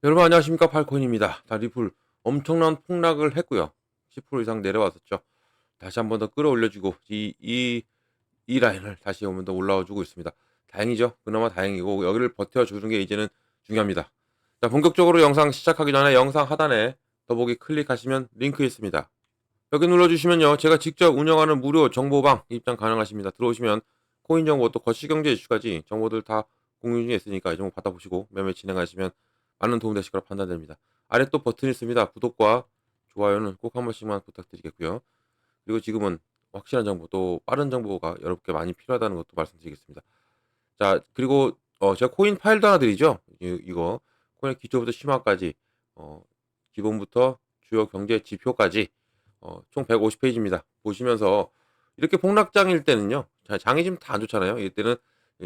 여러분 안녕하십니까, 팔콘입니다. 자, 리플 엄청난 폭락을 했고요. 10% 이상 내려왔었죠. 다시 한번 더 끌어올려주고 이 라인을 다시 한번 더 올라와 주고 있습니다. 다행이죠. 그나마 다행이고 여기를 버텨주는 게 이제는 중요합니다. 자, 본격적으로 영상 시작하기 전에 영상 하단에 더보기 클릭하시면 링크 있습니다. 여기 눌러주시면요, 제가 직접 운영하는 무료 정보방 입장 가능하십니다. 들어오시면 코인 정보 또 거시경제 이슈까지 정보들 다 공유 중에 있으니까 이 정보 받아보시고 매매 진행하시면 많은 도움 되실 거라 판단됩니다. 아래 또 버튼이 있습니다. 구독과 좋아요는 꼭 한 번씩만 부탁드리겠고요. 그리고 지금은 확실한 정보 또 빠른 정보가 여러분께 많이 필요하다는 것도 말씀드리겠습니다. 자, 그리고 제가 코인 파일도 하나 드리죠. 이거 코인의 기초부터 심화까지, 기본부터 주요 경제 지표까지, 총 150페이지입니다. 보시면서 이렇게 폭락장일 때는요. 자, 장이 지금 다 안 좋잖아요. 이때는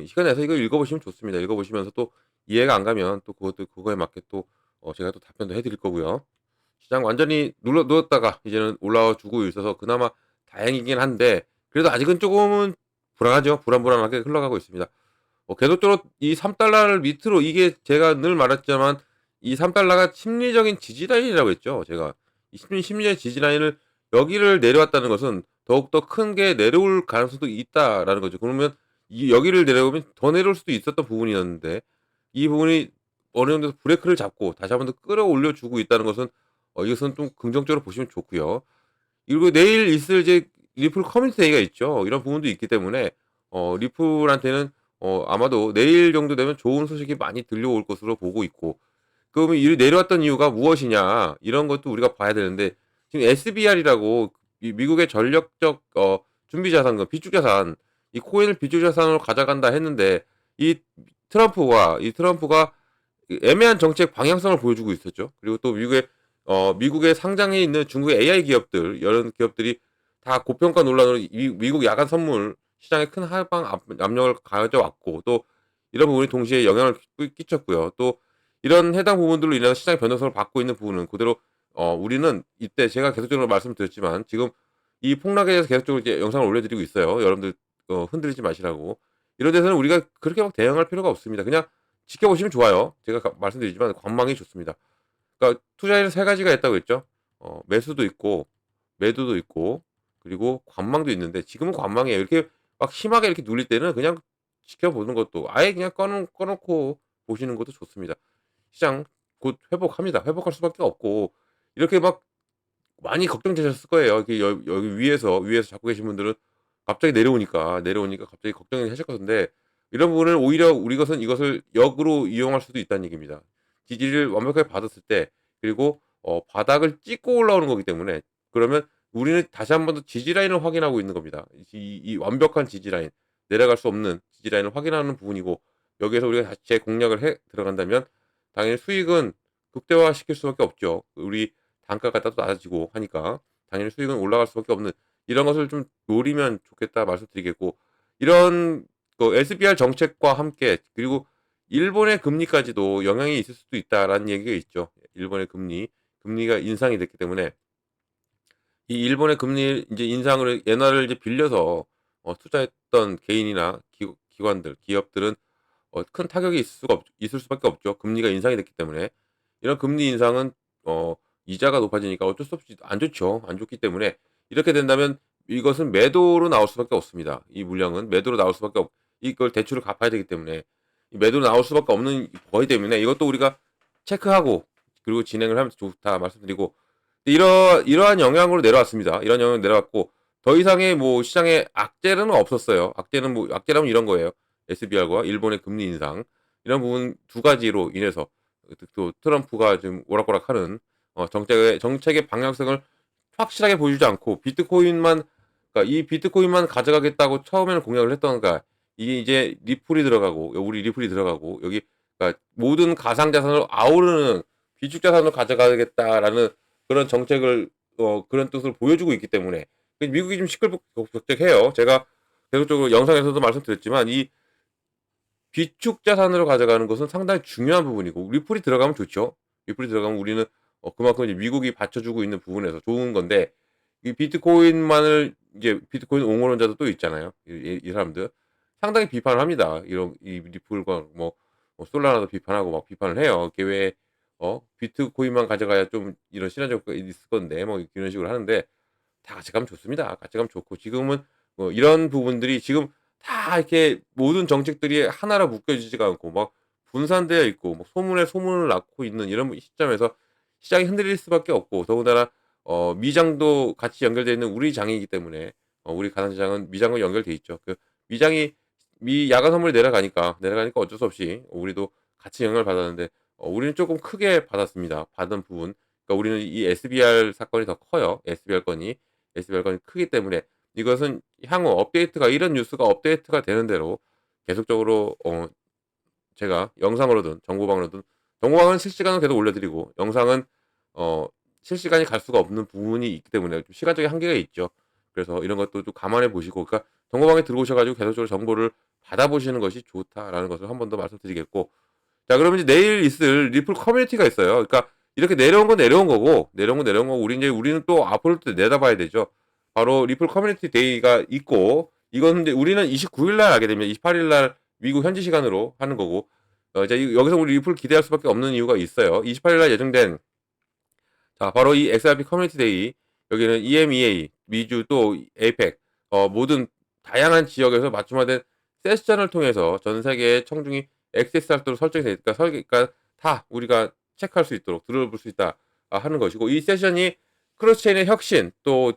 시간 내서 이거 읽어보시면 좋습니다. 읽어보시면서 또 이해가 안 가면 또 그것도 그거에 맞게 또 제가 또 답변도 해드릴 거고요. 시장 완전히 눌러 누웠다가 이제는 올라와 주고 있어서 그나마 다행이긴 한데, 그래도 아직은 조금은 불안하죠. 불안불안하게 흘러가고 있습니다. 계속적으로 이 3달러를 밑으로, 이게 제가 늘 말했지만 이 3달러가 심리적인 지지라인이라고 했죠. 제가 이 심리적 지지라인을 여기를 내려왔다는 것은 더욱더 큰 게 내려올 가능성도 있다라는 거죠. 그러면 이 여기를 내려오면 더 내려올 수도 있었던 부분이었는데, 이 부분이 어느 정도 브레이크를 잡고 다시 한번 더 끌어올려 주고 있다는 것은 이것은 좀 긍정적으로 보시면 좋고요. 그리고 내일 있을 이제 리플 커뮤니티 데이가 있죠. 이런 부분도 있기 때문에 리플한테는 아마도 내일 정도 되면 좋은 소식이 많이 들려올 것으로 보고 있고, 그러면 이 내려왔던 이유가 무엇이냐 이런 것도 우리가 봐야 되는데, 지금 SBR이라고 이 미국의 전력적 준비 자산금 비축 자산, 이 코인을 비축 자산으로 가져간다 했는데, 이 트럼프가 애매한 정책 방향성을 보여주고 있었죠. 그리고 또 미국의 상장해 있는 중국의 AI 기업들, 이런 기업들이 다 고평가 논란으로 미국 야간 선물 시장에 큰 하방 압력을 가져왔고, 또 이런 부분이 동시에 영향을 끼쳤고요. 또 이런 해당 부분들로 인해서 시장의 변동성을 받고 있는 부분은 그대로, 우리는 이때 제가 계속적으로 말씀드렸지만 지금 이 폭락에 대해서 계속적으로 이제 영상을 올려드리고 있어요. 여러분들 흔들리지 마시라고. 이런 데서는 우리가 그렇게 막 대응할 필요가 없습니다. 그냥 지켜보시면 좋아요. 제가 말씀드리지만 관망이 좋습니다. 그러니까 투자에는 세 가지가 있다고 했죠. 매수도 있고 매도도 있고 그리고 관망도 있는데, 지금은 관망이에요. 이렇게 막 심하게 이렇게 눌릴 때는 그냥 지켜보는 것도, 아예 그냥 꺼놓고 보시는 것도 좋습니다. 시장 곧 회복합니다. 회복할 수밖에 없고, 이렇게 막 많이 걱정되셨을 거예요. 이렇게 여기 위에서 잡고 계신 분들은 갑자기 내려오니까 갑자기 걱정이 하실 건데, 이런 부분을 오히려 우리 것은 이것을 역으로 이용할 수도 있다는 얘기입니다. 지지를 완벽하게 받았을 때, 그리고 바닥을 찍고 올라오는 거기 때문에, 그러면 우리는 다시 한 번 더 지지 라인을 확인하고 있는 겁니다. 이 완벽한 지지 라인, 내려갈 수 없는 지지 라인을 확인하는 부분이고, 여기에서 우리가 다시 재공략을 해 들어간다면 당연히 수익은 극대화시킬 수밖에 없죠. 우리 단가가 또 낮아지고 하니까 당연히 수익은 올라갈 수밖에 없는, 이런 것을 좀 노리면 좋겠다 말씀드리겠고, 이런 SBR 정책과 함께, 그리고 일본의 금리까지도 영향이 있을 수도 있다라는 얘기가 있죠. 일본의 금리가 인상이 됐기 때문에 이 일본의 금리 이제 인상을 엔화를 이제 빌려서 투자했던 개인이나 기관들, 기업들은 큰 타격이 있을 수밖에 없죠. 금리가 인상이 됐기 때문에. 이런 금리 인상은 이자가 높아지니까 어쩔 수 없이 안 좋죠. 안 좋기 때문에 이렇게 된다면 이것은 매도로 나올 수밖에 없습니다. 이 물량은 매도로 나올 수밖에 이걸 대출을 갚아야 되기 때문에 이 매도로 나올 수밖에 없는 거기 때문에, 이것도 우리가 체크하고 그리고 진행을 하면 좋다 말씀드리고, 이러한 영향으로 내려왔습니다. 이런 영향으로 내려왔고, 더 이상의 뭐 시장에 악재는 없었어요. 악재라면 이런 거예요. SBR과 일본의 금리 인상, 이런 부분 두 가지로 인해서 또 트럼프가 지금 오락가락하는 정책의 방향성을 확실하게 보여주지 않고, 그러니까 이 비트코인만 가져가겠다고 처음에는 공약을 했던가, 이게 이제 우리 리플이 들어가고 여기, 그러니까 모든 가상자산을 아우르는 비축자산으로 가져가겠다라는 그런 정책을, 그런 뜻을 보여주고 있기 때문에 미국이 좀 시끌벅적해요. 제가 계속적으로 영상에서도 말씀드렸지만 이 비축 자산으로 가져가는 것은 상당히 중요한 부분이고, 리플이 들어가면 좋죠. 리플이 들어가면 우리는 그만큼 이제 미국이 받쳐주고 있는 부분에서 좋은 건데, 이 비트코인만을 이제 비트코인 옹호론자도 또 있잖아요. 이 사람들 상당히 비판을 합니다. 이런 이 리플과 뭐 솔라나도 비판하고 막 비판을 해요. 이게 왜 비트코인만 가져가야 좀 이런 시너지가 있을 건데 뭐 이런 식으로 하는데 다 가져가면 좋습니다. 가져가면 좋고 지금은 뭐 이런 부분들이 지금 다 이렇게 모든 정책들이 하나로 묶여지지가 않고 막 분산되어 있고 뭐 소문에 소문을 낳고 있는 이런 시점에서 시장이 흔들릴 수밖에 없고 더군다나 미장도 같이 연결되어 있는 우리 장이기 때문에 우리 가상시장은 미장과 연결돼 있죠. 그 미장이 미 야간 선물이 내려가니까 어쩔 수 없이 우리도 같이 영향을 받았는데 우리는 조금 크게 받았습니다. 받은 부분. 그러니까 우리는 이 SBR 사건이 더 커요. SBR 건이 크기 때문에 이것은 향후 업데이트가 이런 뉴스가 업데이트가 되는 대로 계속적으로 제가 영상으로든 정보방은 실시간으로 계속 올려드리고 영상은 어 실시간이 갈 수가 없는 부분이 있기 때문에 좀 시간적인 한계가 있죠. 그래서 이런 것도 좀 감안해 보시고 그러니까 정보방에 들어오셔 가지고 계속적으로 정보를 받아보시는 것이 좋다라는 것을 한 번 더 말씀드리겠고 자 그러면 이제 내일 있을 리플 커뮤니티가 있어요. 그러니까 이렇게 내려온 건 내려온 거고 우리는 또 앞으로 또 내다봐야 되죠. 바로 리플 커뮤니티 데이가 있고 이건 이제 우리는 29일 날 하게 됩니다. 28일 날 미국 현지 시간으로 하는 거고 이제 여기서 우리 리플 기대할 수밖에 없는 이유가 있어요. 28일 날 예정된 자 바로 이 XRP 커뮤니티 데이 여기는 EMEA 미주 또 에이펙 모든 다양한 지역에서 맞춤화된 세션을 통해서 전 세계의 청중이 액세스할 수 있도록 설정이 되니까 그러니까 다 우리가 체크할 수 있도록 들어볼 수 있다 하는 것이고 이 세션이 크로스체인의 혁신 또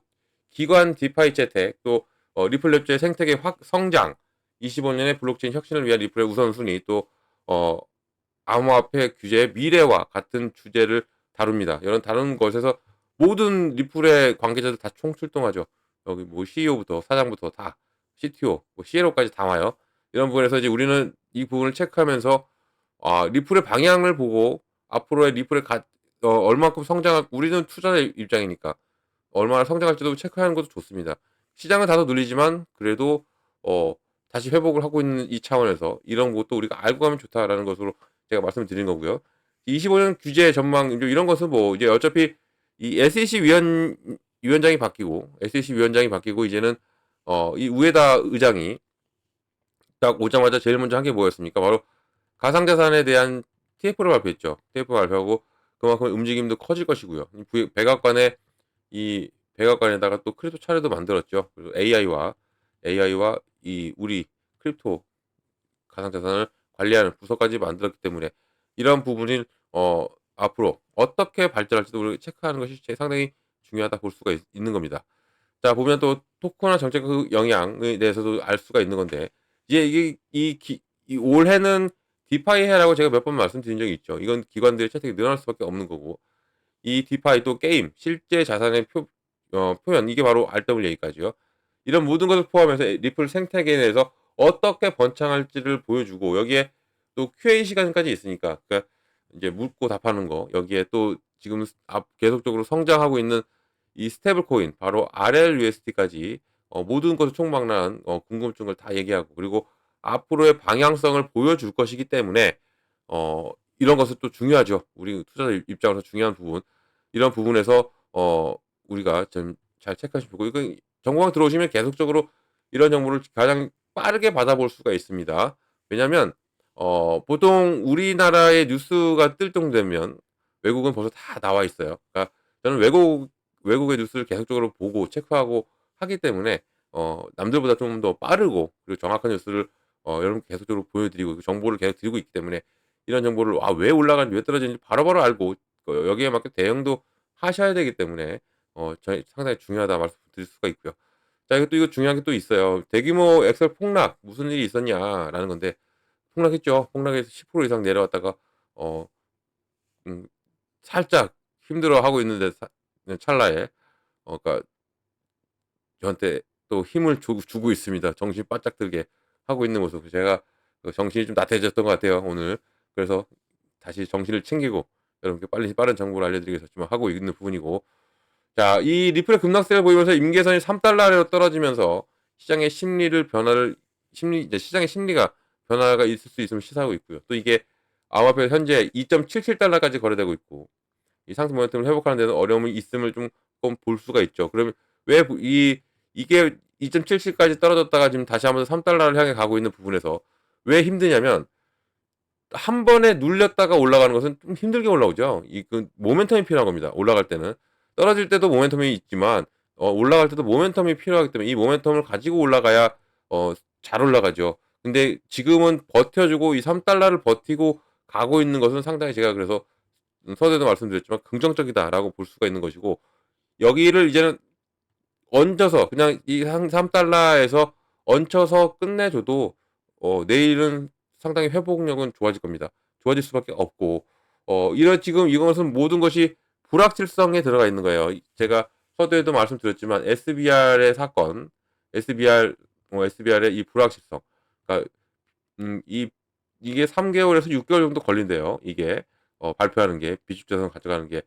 기관 디파이 채택 또 리플랩즈의 생태계 성장 25년의 블록체인 혁신을 위한 리플의 우선순위 또 어, 암호화폐 규제의 미래와 같은 주제를 다룹니다. 이런 다루는 것에서 모든 리플의 관계자들 다 총출동하죠. 여기 뭐 CEO부터 사장부터 다 CTO, 뭐 CLO까지 다 와요. 이런 부분에서 이제 우리는 이 부분을 체크하면서 리플의 방향을 보고 앞으로의 리플의 얼마큼 성장할 우리는 투자자 입장이니까 얼마나 성장할지도 체크하는 것도 좋습니다. 시장은 다소 눌리지만 그래도 어 다시 회복을 하고 있는 이 차원에서 이런 것도 우리가 알고 가면 좋다라는 것으로 제가 말씀을 드린 거고요. 25년 규제 전망 이런 것은 뭐 이제 어차피 이 SEC 위원장이 바뀌고 이제는 이 우에다 의장이 딱 오자마자 제일 먼저 한 게 뭐였습니까? 바로 가상자산에 대한 TF를 발표했죠. TF 발표하고 그만큼 움직임도 커질 것이고요. 백악관에 이 백악관에다가 또 크립토 차례도 만들었죠. 그리고 AI와 이 우리 크립토 가상자산을 관리하는 부서까지 만들었기 때문에 이런 부분이 앞으로 어떻게 발전할지도 우리가 체크하는 것이 상당히 중요하다 볼 수가 있는 겁니다. 자 보면 또 토크나 정책 그 영향에 대해서도 알 수가 있는 건데 이제 이 올해는 디파이 해라고 제가 몇 번 말씀드린 적이 있죠. 이건 기관들의 채택이 늘어날 수밖에 없는 거고 이 디파이 또 게임 실제 자산의 표현 이게 바로 RWA까지요. 이런 모든 것을 포함해서 리플 생태계에 대해서 어떻게 번창할지를 보여주고 여기에 또 QA 시간까지 있으니까 그러니까 이제 묻고 답하는 거 여기에 또 지금 계속적으로 성장하고 있는 이 스테이블 코인 바로 RLUSD까지 모든 것을 총망라한 궁금증을 다 얘기하고 그리고 앞으로의 방향성을 보여줄 것이기 때문에 이런 것은 또 중요하죠. 우리 투자자 입장에서 중요한 부분. 이런 부분에서 우리가 좀 잘 체크하시면 좋고 이건 정보방 들어오시면 계속적으로 이런 정보를 가장 빠르게 받아볼 수가 있습니다. 왜냐하면 보통 우리나라의 뉴스가 뜰 정도 되면 외국은 벌써 다 나와 있어요. 그러니까 저는 외국의 뉴스를 계속적으로 보고 체크하고 하기 때문에 남들보다 좀 더 빠르고 그리고 정확한 뉴스를 여러분께 계속적으로 보여드리고 그 정보를 계속 드리고 있기 때문에 이런 정보를 왜 올라가는지 왜 떨어지는지 바로바로 알고 여기에 맞게 대응도 하셔야 되기 때문에 저희 상당히 중요하다 말씀드릴 수가 있고요. 자 이거 중요한 게 또 있어요. 대규모 엑셀 폭락 무슨 일이 있었냐라는 건데 폭락했죠. 폭락해서 10% 이상 내려왔다가 어 음 살짝 힘들어하고 있는데 찰나에 그러니까 저한테 또 힘을 주고 있습니다. 정신 바짝 들게 하고 있는 모습. 제가 정신이 좀 나태해졌던 것 같아요, 오늘. 그래서 다시 정신을 챙기고 여러분께 빠른 정보를 알려드리기 위해서 지금 하고 있는 부분이고. 자, 이 리플의 급락세를 보이면서 임계선이 3달러 아래로 떨어지면서 이제 시장의 심리가 변화가 있을 수 있음을 시사하고 있고요. 또 이게 암호화폐 현재 2.77달러까지 거래되고 있고 이 상승 모멘텀을 회복하는 데는 어려움이 있음을 좀 볼 수가 있죠. 그러면 왜 이게 2.77까지 떨어졌다가 지금 다시 한번 3달러를 향해 가고 있는 부분에서 왜 힘드냐면 한 번에 눌렸다가 올라가는 것은 좀 힘들게 올라오죠. 그 모멘텀이 필요한 겁니다. 올라갈 때는. 떨어질 때도 모멘텀이 있지만 올라갈 때도 모멘텀이 필요하기 때문에 이 모멘텀을 가지고 올라가야 잘 올라가죠. 근데 지금은 버텨주고 이 3달러를 버티고 가고 있는 것은 상당히 제가 그래서 서두에도 말씀드렸지만 긍정적이다라고 볼 수가 있는 것이고, 여기를 이제는 얹어서 그냥 이 3달러에서 얹혀서 끝내줘도 내일은 상당히 회복력은 좋아질 겁니다. 좋아질 수밖에 없고, 이런 지금 이것은 모든 것이 불확실성에 들어가 있는 거예요. 제가 서두에도 말씀드렸지만 SBR의 사건, SBR의 이 불확실성, 그러니까 이게 3개월에서 6개월 정도 걸린대요. 이게 발표하는 게, 비축자산 가져가는 게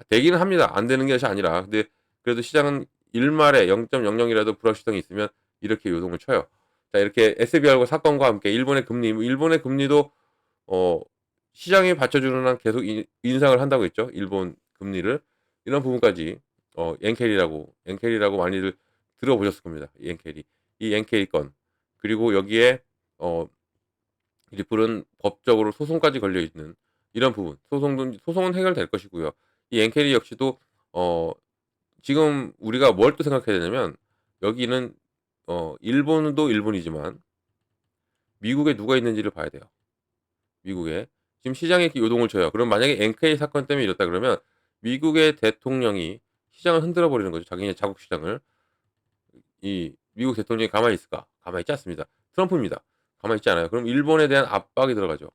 되기는 합니다. 안 되는 것이 아니라. 근데 그래도 시장은 일말에 0.00이라도 불확실성이 있으면 이렇게 요동을 쳐요. 자, 이렇게 SBR과 사건과 함께 일본의 금리도 어, 시장이 받쳐주는 한 계속 인상을 한다고 했죠. 일본 금리를. 이런 부분까지 엔캐리라고 많이들 들어보셨을 겁니다. 이 엔캐리. 이 엔캐리 건. 그리고 여기에 리플은 법적으로 소송까지 걸려 있는 이런 부분. 소송은 해결될 것이고요. 이 엔캐리 역시도 지금 우리가 뭘 또 생각해야 되냐면, 여기는 일본도 일본이지만 미국에 누가 있는지를 봐야 돼요. 미국에 지금 시장에 이렇게 요동을 쳐요. 그럼 만약에 NK 사건 때문에 이렇다 그러면 미국의 대통령이 시장을 흔들어 버리는 거죠. 자기네 자국 시장을. 이 미국 대통령이 가만히 있을까? 가만히 있지 않습니다. 트럼프입니다. 가만히 있지 않아요. 그럼 일본에 대한 압박이 들어가죠.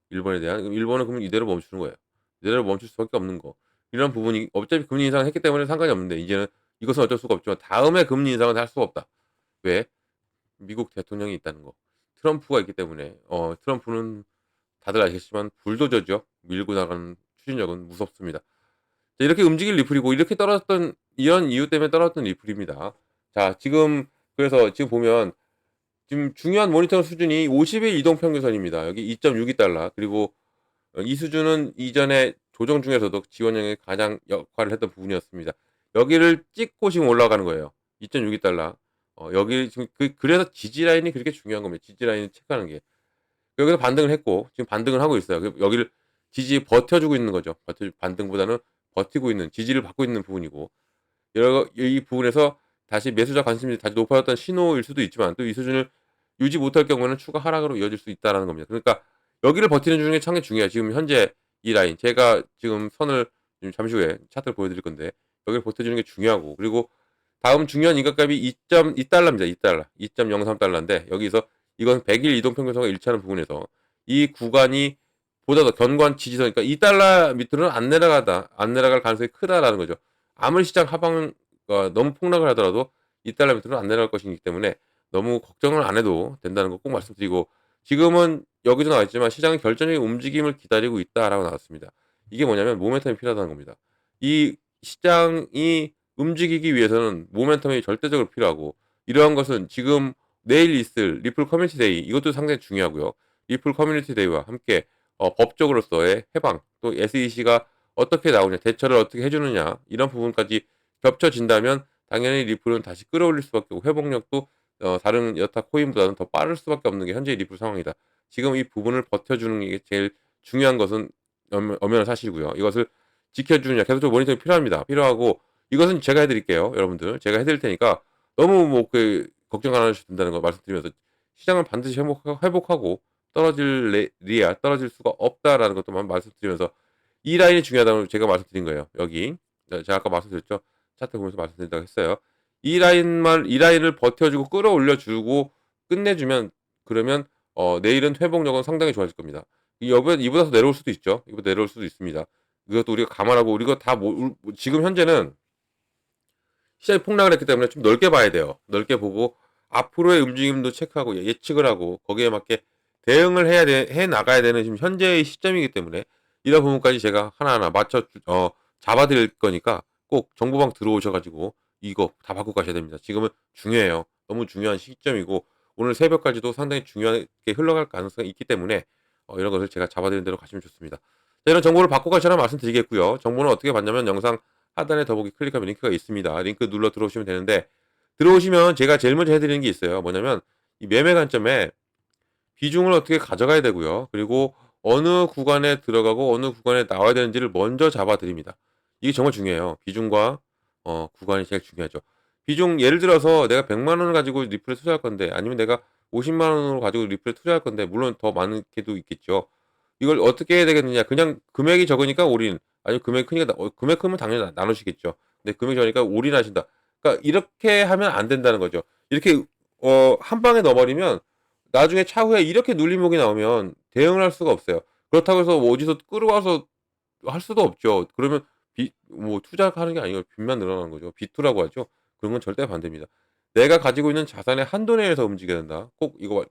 그럼 일본은 그럼 이대로 멈추는 거예요. 이대로 멈출 수밖에 없는 거. 이런 부분이 어차피 금리 인상을 했기 때문에 상관이 없는데, 이제는 이것은 어쩔 수가 없지만 다음에 금리 인상은 할 수가 없다. 왜? 미국 대통령이 있다는 거. 트럼프가 있기 때문에. 트럼프는 다들 아시겠지만 불도저죠. 밀고 나가는 추진력은 무섭습니다. 자, 이렇게 움직일 리플이고, 이렇게 떨어졌던 이런 이유 때문에 떨어졌던 리플입니다. 자, 그래서 지금 보면 지금 중요한 모니터 수준이 50일 이동평균선입니다. 여기 2.62달러. 그리고 이 수준은 이전에 조정 중에서도 지원량에 가장 역할을 했던 부분이었습니다. 여기를 찍고 지금 올라가는 거예요. 2.62달러. 여기 지금 그래서 지지 라인이 그렇게 중요한 겁니다. 지지 라인을 체크하는 게. 여기서 반등을 했고 지금 반등을 하고 있어요. 여기를 지지 버텨주고 있는 거죠. 반등보다는 버티고 있는, 지지를 받고 있는 부분이고, 이 부분에서 다시 매수자 관심이 다시 높아졌던 신호일 수도 있지만, 또 이 수준을 유지 못할 경우에는 추가 하락으로 이어질 수 있다라는 겁니다. 그러니까 여기를 버티는 중에 상당히 중요해요. 지금 현재 이 라인, 제가 지금 선을 지금 잠시 후에 차트를 보여드릴 건데, 여기를 버텨주는 게 중요하고, 그리고 다음 중요한 인가값이 2.2달러입니다. 2달러. 2.03달러인데 여기서 이건 100일 이동평균선과 일치하는 부분에서 이 구간이 보다 더 견고한 지지선이니까 2달러 밑으로는 안 내려갈 가능성이 크다라는 거죠. 아무리 시장 하방 너무 폭락을 하더라도 2달러 밑으로는 안 내려갈 것이기 때문에 너무 걱정을 안 해도 된다는 거 꼭 말씀드리고, 지금은 여기도 나와 있지만 시장의 결정적인 움직임을 기다리고 있다라고 나왔습니다. 이게 뭐냐면 모멘텀이 필요하다는 겁니다. 이 시장이 움직이기 위해서는 모멘텀이 절대적으로 필요하고, 이러한 것은 지금 내일 있을 리플 커뮤니티 데이, 이것도 상당히 중요하고요. 리플 커뮤니티 데이와 함께 법적으로서의 해방, 또 SEC가 어떻게 나오냐, 대처를 어떻게 해주느냐, 이런 부분까지 겹쳐진다면 당연히 리플은 다시 끌어올릴 수밖에 없고, 회복력도 다른 여타 코인보다는 더 빠를 수밖에 없는 게 현재 리플 상황이다. 지금 이 부분을 버텨주는 게 제일 중요한 것은 엄연한 사실이고요. 이것을 지켜주느냐, 계속적으로 모니터링이 필요하고, 이것은 제가 해드릴게요. 여러분들 제가 해드릴 테니까 너무 걱정 안 하셔도 된다는 거 말씀드리면서, 시장은 반드시 회복하고 떨어질 수가 없다라는 것도만 말씀드리면서, 이 라인이 중요하다고 제가 말씀드린 거예요. 여기 제가 아까 말씀드렸죠. 차트 보면서 말씀드린다고 했어요. 이 라인을 버텨주고 끌어올려주고 끝내주면, 그러면 내일은 회복력은 상당히 좋아질 겁니다. 이보다 더 내려올 수도 있죠. 이보다 내려올 수도 있습니다. 이것도 우리가 감안하고, 우리가 지금 현재는 시장이 폭락을 했기 때문에 좀 넓게 봐야 돼요. 넓게 보고 앞으로의 움직임도 체크하고 예측을 하고 거기에 맞게 대응을 해 나가야 되는 지금 현재의 시점이기 때문에, 이런 부분까지 제가 하나하나 잡아드릴 거니까 꼭 정보방 들어오셔가지고 이거 다 받고 가셔야 됩니다. 지금은 중요해요. 너무 중요한 시점이고, 오늘 새벽까지도 상당히 중요하게 흘러갈 가능성이 있기 때문에 이런 것을 제가 잡아드리는 대로 가시면 좋습니다. 자, 이런 정보를 받고 가시라 말씀드리겠고요. 정보는 어떻게 받냐면 영상 하단에 더보기 클릭하면 링크가 있습니다. 링크 눌러 들어오시면 되는데, 들어오시면 제가 제일 먼저 해드리는 게 있어요. 뭐냐면 이 매매 관점에 비중을 어떻게 가져가야 되고요. 그리고 어느 구간에 들어가고 어느 구간에 나와야 되는지를 먼저 잡아 드립니다. 이게 정말 중요해요. 비중과 구간이 제일 중요하죠. 비중 예를 들어서 내가 100만 원을 가지고 리플에 투자할 건데 아니면 내가 50만 원으로 가지고 리플에 투자할 건데 물론 더 많게도 있겠죠. 이걸 어떻게 해야 되겠느냐. 그냥 금액이 적으니까 올인 아니면 금액이 크니까 금액 크면 당연히 나누시겠죠. 근데 금액이 적으니까 올인하신다. 그러니까 이렇게 하면 안 된다는 거죠. 이렇게 한 방에 넣어 버리면 나중에 차후에 이렇게 눌림목이 나오면 대응을 할 수가 없어요. 그렇다고 해서 뭐 어디서 끌어와서 할 수도 없죠. 그러면 뭐 투자하는 게 아니고 빚만 늘어나는 거죠. 비투라고 하죠. 그런 건 절대 반대입니다. 내가 가지고 있는 자산의 한도 내에서 움직여야 된다. 꼭 이거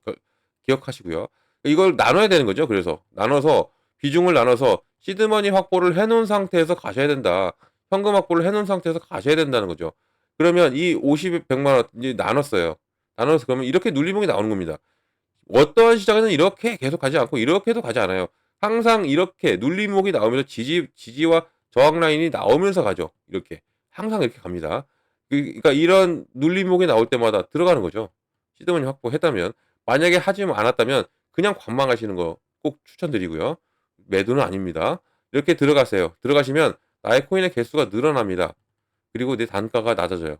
기억하시고요. 이걸 나눠야 되는 거죠. 그래서 나눠서 비중을 나눠서 시드머니 확보를 해 놓은 상태에서 가셔야 된다. 현금 확보를 해 놓은 상태에서 가셔야 된다는 거죠. 그러면 이 50에 100만 원 이제 나눴어요. 나눠서 그러면 이렇게 눌림목이 나오는 겁니다. 어떠한 시장에는 이렇게 계속 가지 않고 이렇게도 가지 않아요. 항상 이렇게 눌림목이 나오면서 지지와 저항 라인이 나오면서 가죠. 이렇게. 항상 이렇게 갑니다. 그러니까 이런 눌림목이 나올 때마다 들어가는 거죠. 시드머니 확보했다면. 만약에 하지 않았다면 그냥 관망하시는 거 꼭 추천드리고요. 매도는 아닙니다. 이렇게 들어가세요. 들어가시면 나의 코인의 개수가 늘어납니다. 그리고 내 단가가 낮아져요.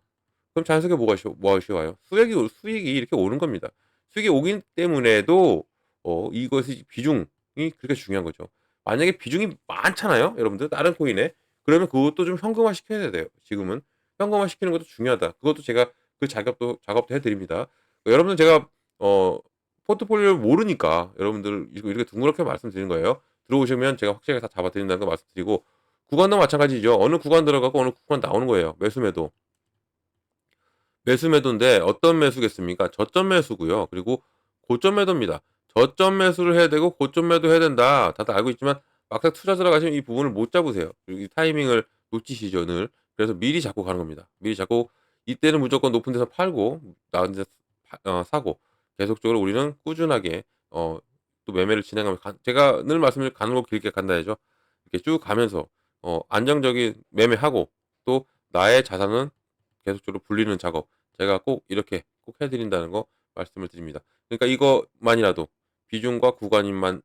그럼 자연스럽게 뭐가 쉬워요? 수익이 이렇게 오는 겁니다. 수익이 오기 때문에도 이것이 비중이 그렇게 중요한 거죠. 만약에 비중이 많잖아요, 여러분들 다른 코인에. 그러면 그것도 좀 현금화 시켜야 돼요. 지금은 현금화 시키는 것도 중요하다. 그것도 제가 그 작업도 해드립니다. 여러분들 제가 어, 포트폴리오를 모르니까 여러분들 이렇게 둥그렇게 말씀드리는 거예요. 들어오시면 제가 확실하게 다 잡아드린다는 거 말씀드리고 구간도 마찬가지죠. 어느 구간 들어가고 어느 구간 나오는 거예요. 매수 매도인데 어떤 매수겠습니까? 저점 매수고요. 그리고 고점 매도입니다. 저점 매수를 해야 되고 고점 매도 해야 된다. 다들 알고 있지만 막상 투자 들어가시면 이 부분을 못 잡으세요. 그리고 이 타이밍을 놓치시죠, 늘. 그래서 미리 잡고 가는 겁니다. 미리 잡고 이때는 무조건 높은 데서 팔고 나은 데서 사고 계속적으로 우리는 꾸준하게 또 매매를 진행하면 제가 늘 말씀드린 가는 거 길게 간다 해죠. 이렇게 쭉 가면서 안정적인 매매하고 또 나의 자산은 계속적으로 불리는 작업 제가 꼭 이렇게 꼭 해 드린다는 거 말씀을 드립니다. 그러니까 이것만이라도 비중과 구간만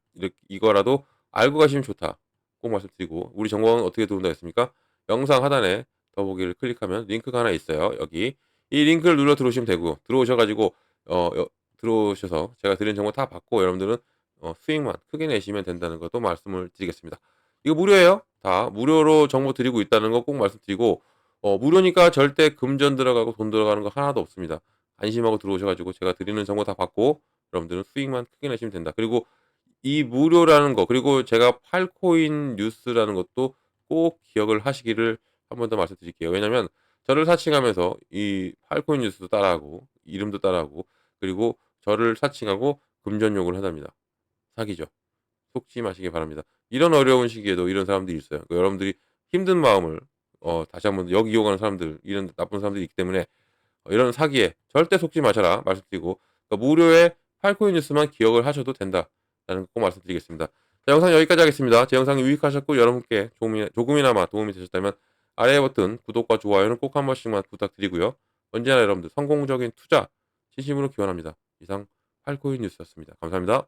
이거라도 알고 가시면 좋다. 꼭 말씀드리고 우리 정보는 어떻게 들어온다 했습니까? 영상 하단에 더보기를 클릭하면 링크가 하나 있어요. 여기 이 링크를 눌러 들어오시면 되고 들어오셔 가지고 들어오셔서 제가 드리는 정보 다 받고 여러분들은 수익만 크게 내시면 된다는 것도 말씀을 드리겠습니다. 이거 무료예요. 다 무료로 정보 드리고 있다는 거 꼭 말씀드리고 무료니까 절대 금전 들어가고 돈 들어가는 거 하나도 없습니다. 안심하고 들어오셔 가지고 제가 드리는 정보 다 받고 여러분들은 수익만 크게 내시면 된다. 그리고 이 무료라는 거 그리고 제가 팔코인 뉴스라는 것도 꼭 기억을 하시기를 한 번 더 말씀드릴게요. 왜냐면 저를 사칭하면서 이 팔코인 뉴스도 따라하고 이름도 따라하고 그리고 저를 사칭하고 금전 욕을 한답니다. 사기죠. 속지 마시기 바랍니다. 이런 어려운 시기에도 이런 사람들이 있어요. 여러분들이 힘든 마음을 다시 한번 이용하는 사람들 이런 나쁜 사람들이 있기 때문에 이런 사기에 절대 속지 마셔라 말씀드리고 무료의 팔코인 뉴스만 기억을 하셔도 된다라는 거 꼭 말씀드리겠습니다. 자, 영상 여기까지 하겠습니다. 제 영상이 유익하셨고 여러분께 조금이나마 도움이 되셨다면 아래 버튼 구독과 좋아요는 꼭 한 번씩만 부탁드리고요. 언제나 여러분들 성공적인 투자 진심으로 기원합니다. 이상 팔코인 뉴스였습니다. 감사합니다.